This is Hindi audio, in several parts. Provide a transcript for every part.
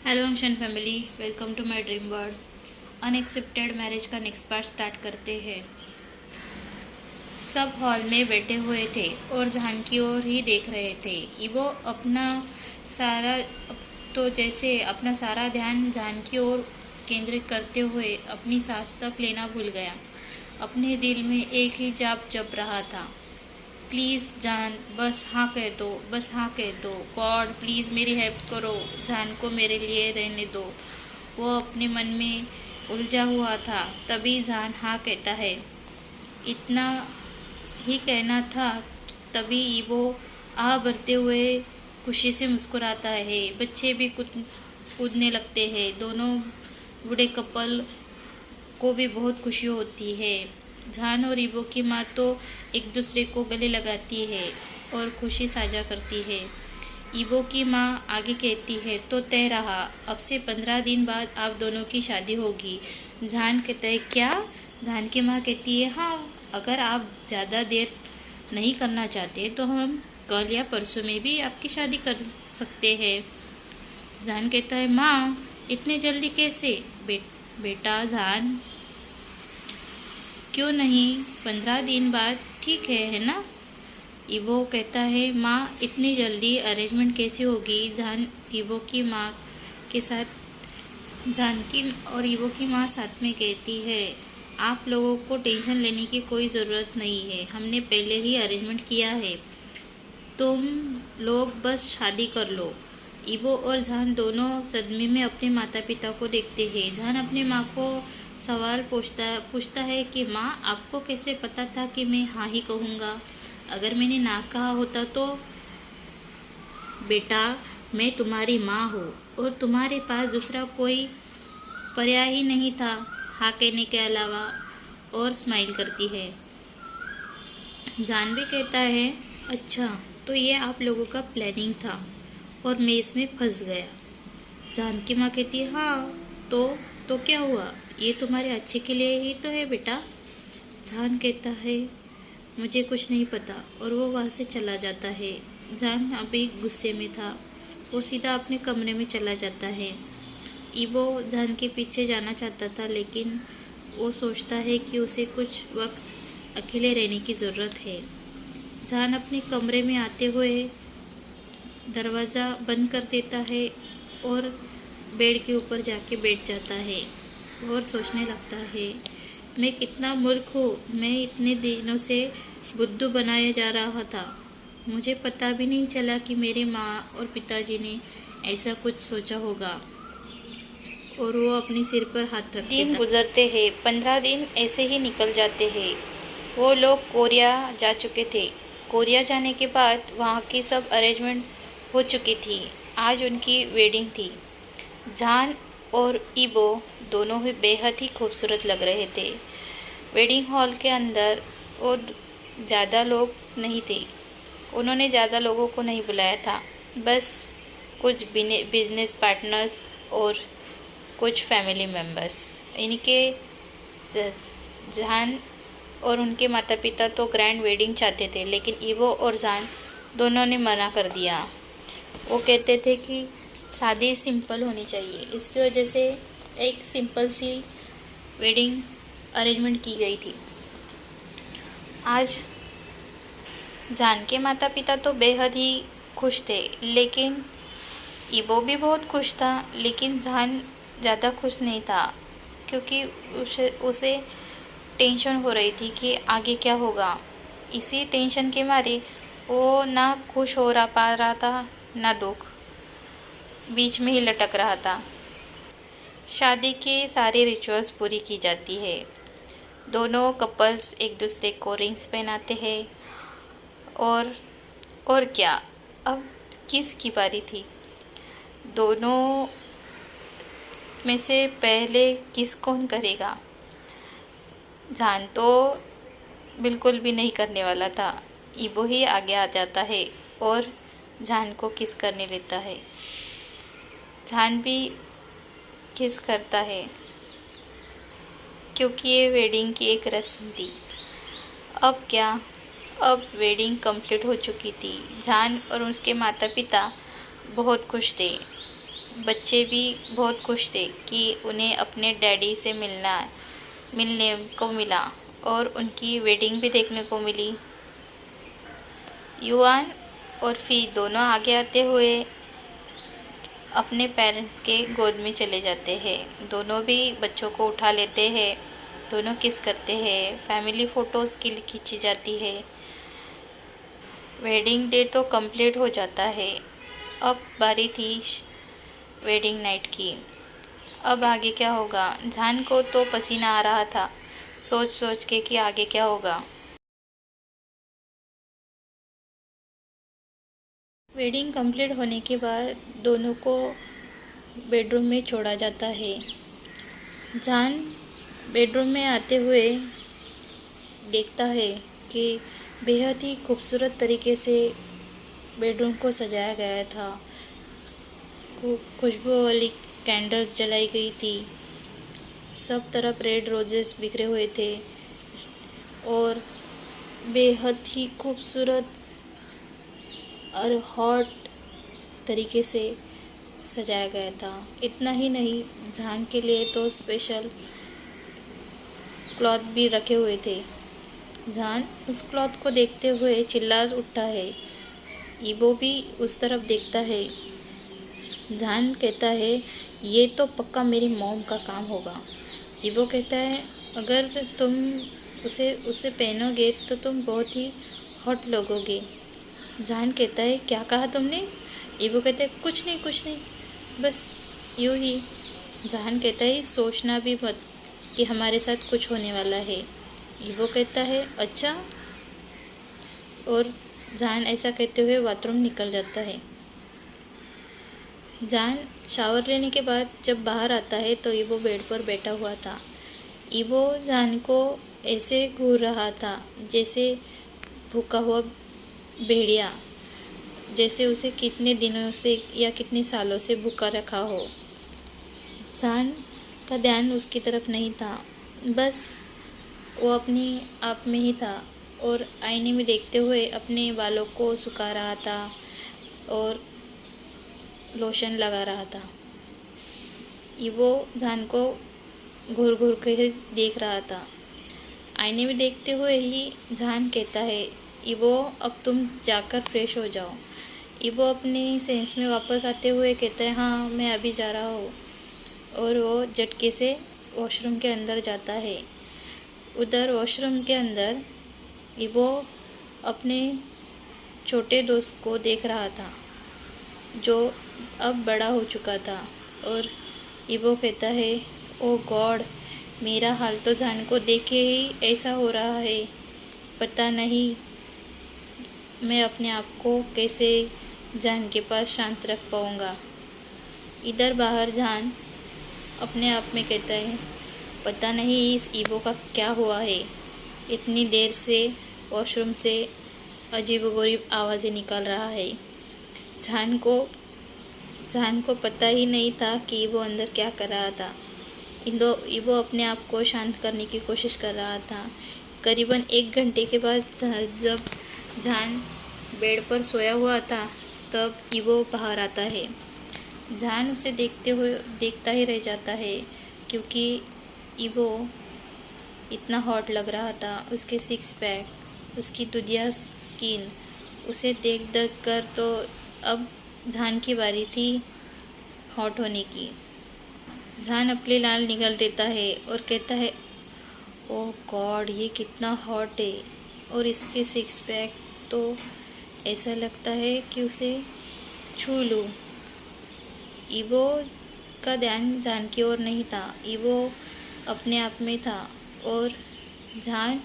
Hello Anshan family, welcome to my dream world. Unexpected marriage का नेक्स्ट पार्ट स्टार्ट करते हैं। सब हॉल में बैठे हुए थे और जान की ओर ही देख रहे थे। वो अपना सारा तो जैसे अपना सारा ध्यान जान की ओर केंद्रित करते हुए अपनी सांस तक लेना भूल गया। अपने दिल में एक ही जाप जप रहा था, प्लीज़ जान, बस हाँ कह दो, बस हाँ कह दो, गॉड प्लीज़ मेरी हेल्प करो, जान को मेरे लिए रहने दो। वो अपने मन में उलझा हुआ था। तभी जान हाँ कहता है। इतना ही कहना था, तभी वो आह भरते हुए खुशी से मुस्कुराता है। बच्चे भी कूदने लगते हैं। दोनों बूढ़े कपल को भी बहुत खुशी होती है। जान और ईबो की माँ तो एक दूसरे को गले लगाती है और खुशी साझा करती है। ईबो की माँ आगे कहती है, तो तय रहा, अब से 15 दिन बाद आप दोनों की शादी होगी। जान कहता है, क्या? जान की माँ कहती है, हाँ, अगर आप ज़्यादा देर नहीं करना चाहते तो हम कल या परसों में भी आपकी शादी कर सकते हैं। जान कहता है, माँ इतने जल्दी कैसे? बेटा जान, क्यों नहीं, 15 दिन बाद ठीक है ना? ईवो कहता है, माँ इतनी जल्दी अरेंजमेंट कैसे होगी? जान ईवो की माँ के साथ जानकी और ईवो की माँ साथ में कहती है, आप लोगों को टेंशन लेने की कोई ज़रूरत नहीं है, हमने पहले ही अरेंजमेंट किया है, तुम लोग बस शादी कर लो। ईवो और जान दोनों सदमे में अपने माता पिता को देखते हैं। जान अपने माँ को सवाल पूछता है कि माँ, आपको कैसे पता था कि मैं हाँ ही कहूँगा? अगर मैंने ना कहा होता तो? बेटा, मैं तुम्हारी माँ हूँ और तुम्हारे पास दूसरा कोई पर्याय ही नहीं था हाँ कहने के अलावा। और स्माइल करती है। जान भी कहता है, अच्छा, तो ये आप लोगों का प्लानिंग था और मैं इसमें फंस गया। जान की माँ कहती है, हाँ, तो क्या हुआ? ये तुम्हारे अच्छे के लिए ही तो है बेटा। जान कहता है, मुझे कुछ नहीं पता, और वो वहाँ से चला जाता है। जान अभी गुस्से में था। वो सीधा अपने कमरे में चला जाता है। ईवो जान के पीछे जाना चाहता था, लेकिन वो सोचता है कि उसे कुछ वक्त अकेले रहने की ज़रूरत है। जान अपने कमरे में आते हुए दरवाज़ा बंद कर देता है और बेड के ऊपर जाके बैठ जाता है और सोचने लगता है, मैं कितना मूर्ख हूँ। मैं इतने दिनों से बुद्धू बनाया जा रहा था। मुझे पता भी नहीं चला कि मेरे माँ और पिताजी ने ऐसा कुछ सोचा होगा। और वो अपने सिर पर हाथ रख दिन गुजरते हैं। 15 दिन ऐसे ही निकल जाते हैं। वो लोग कोरिया जा चुके थे। कोरिया जाने के बाद वहाँ की सब अरेंजमेंट हो चुकी थी। आज उनकी वेडिंग थी। जान और ईबो दोनों ही बेहद ही खूबसूरत लग रहे थे। वेडिंग हॉल के अंदर वो ज़्यादा लोग नहीं थे। उन्होंने ज़्यादा लोगों को नहीं बुलाया था, बस कुछ बिजनेस पार्टनर्स और कुछ फैमिली मेम्बर्स। इनके जान और उनके माता पिता तो ग्रैंड वेडिंग चाहते थे, लेकिन ईवो और जान दोनों ने मना कर दिया। वो कहते थे कि शादी सिंपल होनी चाहिए। इसकी वजह से एक सिंपल सी वेडिंग अरेंजमेंट की गई थी। आज जान के माता पिता तो बेहद ही खुश थे, लेकिन ईवो भी बहुत खुश था, लेकिन जान ज़्यादा खुश नहीं था, क्योंकि उसे टेंशन हो रही थी कि आगे क्या होगा। इसी टेंशन के मारे वो ना खुश हो पा रहा था, ना दुख, बीच में ही लटक रहा था। शादी की सारी रिचुअल्स पूरी की जाती है। दोनों कपल्स एक दूसरे को रिंग्स पहनाते हैं। और क्या, अब किसकी बारी थी? दोनों में से पहले किस कौन करेगा? जान तो बिल्कुल भी नहीं करने वाला था। ईबो ही आगे आ जाता है और जान को किस करने लेता है। जान भी किस करता है, क्योंकि ये वेडिंग की एक रस्म थी। अब क्या, अब वेडिंग कंप्लीट हो चुकी थी। जान और उसके माता पिता बहुत खुश थे। बच्चे भी बहुत खुश थे कि उन्हें अपने डैडी से मिलने को मिला और उनकी वेडिंग भी देखने को मिली। युआन और फी दोनों आगे आते हुए अपने पेरेंट्स के गोद में चले जाते हैं। दोनों भी बच्चों को उठा लेते हैं, दोनों किस करते हैं, फैमिली फ़ोटोज़ की खींची जाती है। वेडिंग डे तो कंप्लीट हो जाता है। अब बारी थी वेडिंग नाइट की। अब आगे क्या होगा? जान को तो पसीना आ रहा था सोच सोच के कि आगे क्या होगा। वेडिंग कंप्लीट होने के बाद दोनों को बेडरूम में छोड़ा जाता है। जान बेडरूम में आते हुए देखता है कि बेहद ही खूबसूरत तरीके से बेडरूम को सजाया गया था। खुशबू वाली कैंडल्स जलाई गई थी, सब तरफ रेड रोजेस बिखरे हुए थे और बेहद ही खूबसूरत और हॉट तरीके से सजाया गया था। इतना ही नहीं, जान के लिए तो स्पेशल क्लॉथ भी रखे हुए थे। जान उस क्लॉथ को देखते हुए चिल्ला उठता है। ईबो भी उस तरफ देखता है। जान कहता है ये तो पक्का मेरी मॉम का काम होगा। ईबो कहता है अगर तुम उसे पहनोगे तो तुम बहुत ही हॉट लगोगे। जान कहता है क्या कहा तुमने? ईबो कहता है कुछ नहीं, बस यूँ ही। जान कहता है सोचना भी मत कि हमारे साथ कुछ होने वाला है। ईबो कहता है अच्छा, और जान ऐसा कहते हुए बाथरूम निकल जाता है। जान शावर लेने के बाद जब बाहर आता है तो ईबो बेड पर बैठा हुआ था। ईबो जान को ऐसे घूर रहा था जैसे भूखा हुआ भेड़िया, जैसे उसे कितने दिनों से या कितने सालों से भूखा रखा हो। जान का ध्यान उसकी तरफ नहीं था, बस वो अपने आप में ही था और आईने में देखते हुए अपने बालों को सुखा रहा था और लोशन लगा रहा था। वो जान को घूर घूर के देख रहा था। आईने में देखते हुए ही जान कहता है इबो अब तुम जाकर फ्रेश हो जाओ। इबो अपने सेंस में वापस आते हुए कहता है हाँ मैं अभी जा रहा हूँ, और वो झटके से वॉशरूम के अंदर जाता है। उधर वॉशरूम के अंदर इबो अपने छोटे दोस्त को देख रहा था जो अब बड़ा हो चुका था, और इबो कहता है ओ गॉड, मेरा हाल तो जान को देखे ही ऐसा हो रहा है। पता नहीं मैं अपने आप को कैसे जान के पास शांत रख पाऊँगा। इधर बाहर जान अपने आप में कहता है पता नहीं इस ईबो का क्या हुआ है, इतनी देर से वॉशरूम से अजीबोगरीब आवाज़ें निकल रहा है। जान को पता ही नहीं था कि ईबो अंदर क्या कर रहा था। ईबो अपने आप को शांत करने की कोशिश कर रहा था। करीबन 1 घंटे के बाद जब जान बेड पर सोया हुआ था तब ईबो बाहर आता है। जान उसे देखता ही रह जाता है क्योंकि ईबो इतना हॉट लग रहा था। उसके 6 पैक, उसकी दुधिया स्किन, उसे देख कर तो अब जान की बारी थी हॉट होने की। जान अपने लाल निगल देता है और कहता है ओह गॉड, ये कितना हॉट है, और इसके 6 पैक तो ऐसा लगता है कि उसे छू लूँ। ईबो का ध्यान जान की ओर नहीं था, ईबो अपने आप में था, और जान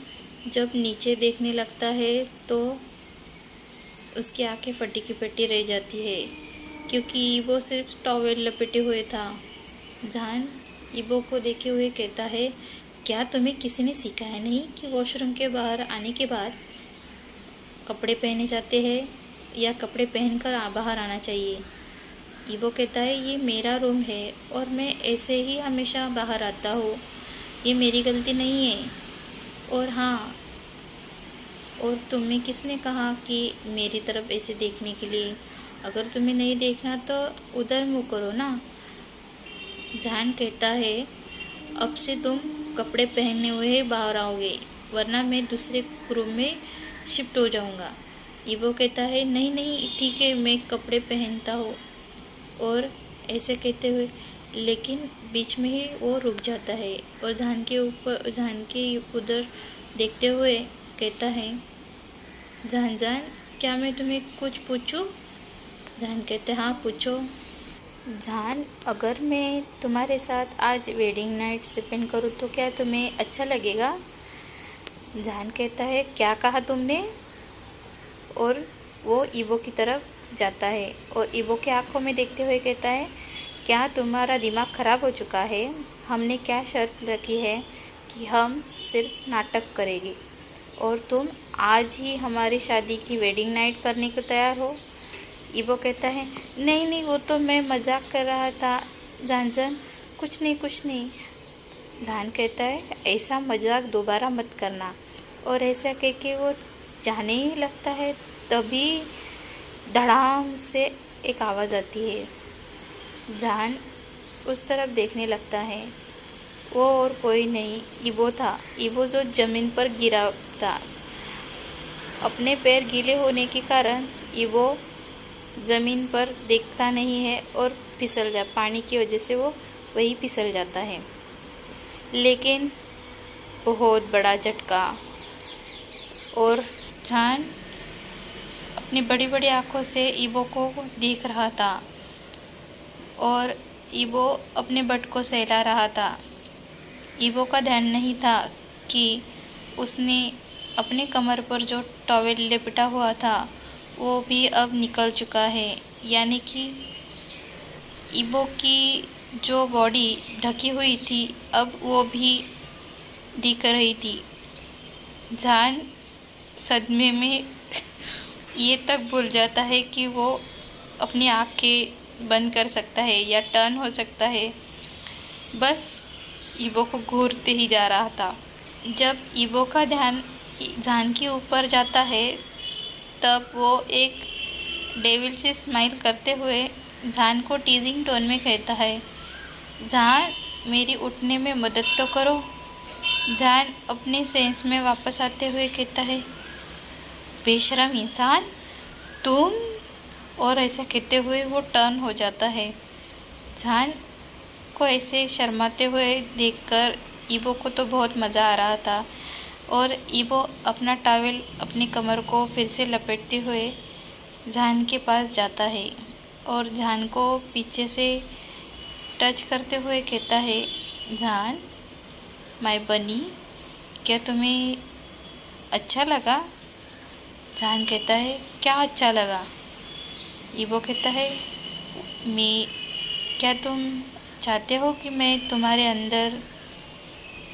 जब नीचे देखने लगता है तो उसकी आंखें फटी की फटी रह जाती है क्योंकि ईबो सिर्फ टॉवेल लपेटे हुए था। जान ईबो को देखे हुए कहता है क्या तुम्हें किसी ने सिखाया नहीं कि वॉशरूम के बाहर आने के बाद कपड़े पहने जाते हैं या कपड़े पहनकर बाहर आना चाहिए? ईबो कहता है ये मेरा रूम है और मैं ऐसे ही हमेशा बाहर आता हूँ, ये मेरी गलती नहीं है। और हाँ, और तुम्हें किसने कहा कि मेरी तरफ ऐसे देखने के लिए? अगर तुम्हें नहीं देखना तो उधर मुँह करो ना। जान कहता है, अब से तुम कपड़े पहने हुए ही बाहर आओगे, वरना मैं दूसरे रूम में शिफ्ट हो जाऊंगा। ईवो कहता है, नहीं नहीं ठीक है, मैं कपड़े पहनता हूँ। और ऐसे कहते हुए लेकिन बीच में ही वो रुक जाता है और जान के उधर देखते हुए कहता है, जान जान क्या मैं तुम्हें कुछ पूछूं? जान कहते, हाँ पूछो। जान, अगर मैं तुम्हारे साथ आज वेडिंग नाइट स्पेंड करूँ तो क्या तुम्हें अच्छा लगेगा? जान कहता है, क्या कहा तुमने? और वो ईवो की तरफ जाता है और ईवो के आंखों में देखते हुए कहता है, क्या तुम्हारा दिमाग ख़राब हो चुका है? हमने क्या शर्त रखी है कि हम सिर्फ नाटक करेंगे और तुम आज ही हमारी शादी की वेडिंग नाइट करने को तैयार हो? ईवो कहता है, नहीं नहीं वो तो मैं मजाक कर रहा था जान जान, कुछ नहीं। जान कहता है, ऐसा मजाक दोबारा मत करना। और ऐसा कह के वो जाने ही लगता है, तभी धड़ाम से एक आवाज़ आती है। जान उस तरफ देखने लगता है, वो और कोई नहीं ईवो था। ईवो जो ज़मीन पर गिरा था। अपने पैर गीले होने के कारण ईवो ज़मीन पर देखता नहीं है और पानी की वजह से वो वही फिसल जाता है। लेकिन बहुत बड़ा झटका, और जान अपनी बड़ी बड़ी आँखों से ईवो को देख रहा था और ईवो अपने बट को सहला रहा था। ईवो का ध्यान नहीं था कि उसने अपने कमर पर जो टॉवेल लपेटा हुआ था वो भी अब निकल चुका है, यानी कि ईवो की जो बॉडी ढकी हुई थी अब वो भी दिख रही थी। जान सदमे में ये तक भूल जाता है कि वो अपनी आँखें बंद कर सकता है या टर्न हो सकता है। बस ईवो को घूरते ही जा रहा था। जब ईवो का ध्यान जान के ऊपर जाता है तब वो एक डेविल से स्माइल करते हुए जान को टीजिंग टोन में कहता है, जान मेरी उठने में मदद तो करो। जान अपने सेंस में वापस आते हुए कहता है, बेशरम इंसान तुम। और ऐसा कहते हुए वो टर्न हो जाता है। जान को ऐसे शर्माते हुए देखकर ईवो को तो बहुत मज़ा आ रहा था और ईवो अपना टॉवेल अपनी कमर को फिर से लपेटते हुए जान के पास जाता है और जान को पीछे से टच करते हुए कहता है, जान माय बनी, क्या तुम्हें अच्छा लगा? जान कहता है, क्या अच्छा लगा? ईवो कहता है, क्या तुम चाहते हो कि मैं तुम्हारे अंदर?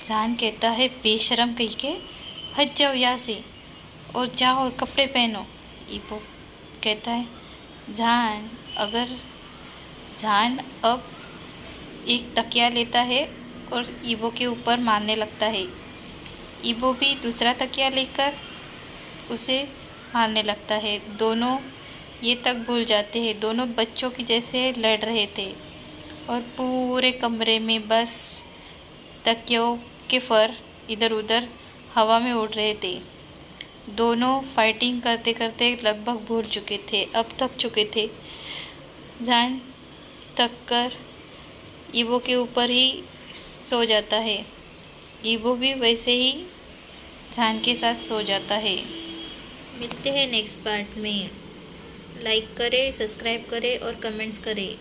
जान कहता है, बेशरम कह के हट जाओ यहाँ से और जाओ और कपड़े पहनो। ईवो कहता है, जान जान अब एक तकिया लेता है और ईवो के ऊपर मारने लगता है। ईवो भी दूसरा तकिया लेकर उसे मारने लगता है। दोनों ये तक भूल जाते हैं दोनों बच्चों की जैसे लड़ रहे थे और पूरे कमरे में बस तकियों के फर इधर उधर हवा में उड़ रहे थे। दोनों फाइटिंग करते करते लगभग भूल चुके थे, अब थक चुके थे। जान थक कर ईवो के ऊपर ही सो जाता है। ईवो भी वैसे ही जान के साथ सो जाता है। मिलते हैं नेक्स्ट पार्ट में। लाइक करें, सब्सक्राइब करें और कमेंट्स करें।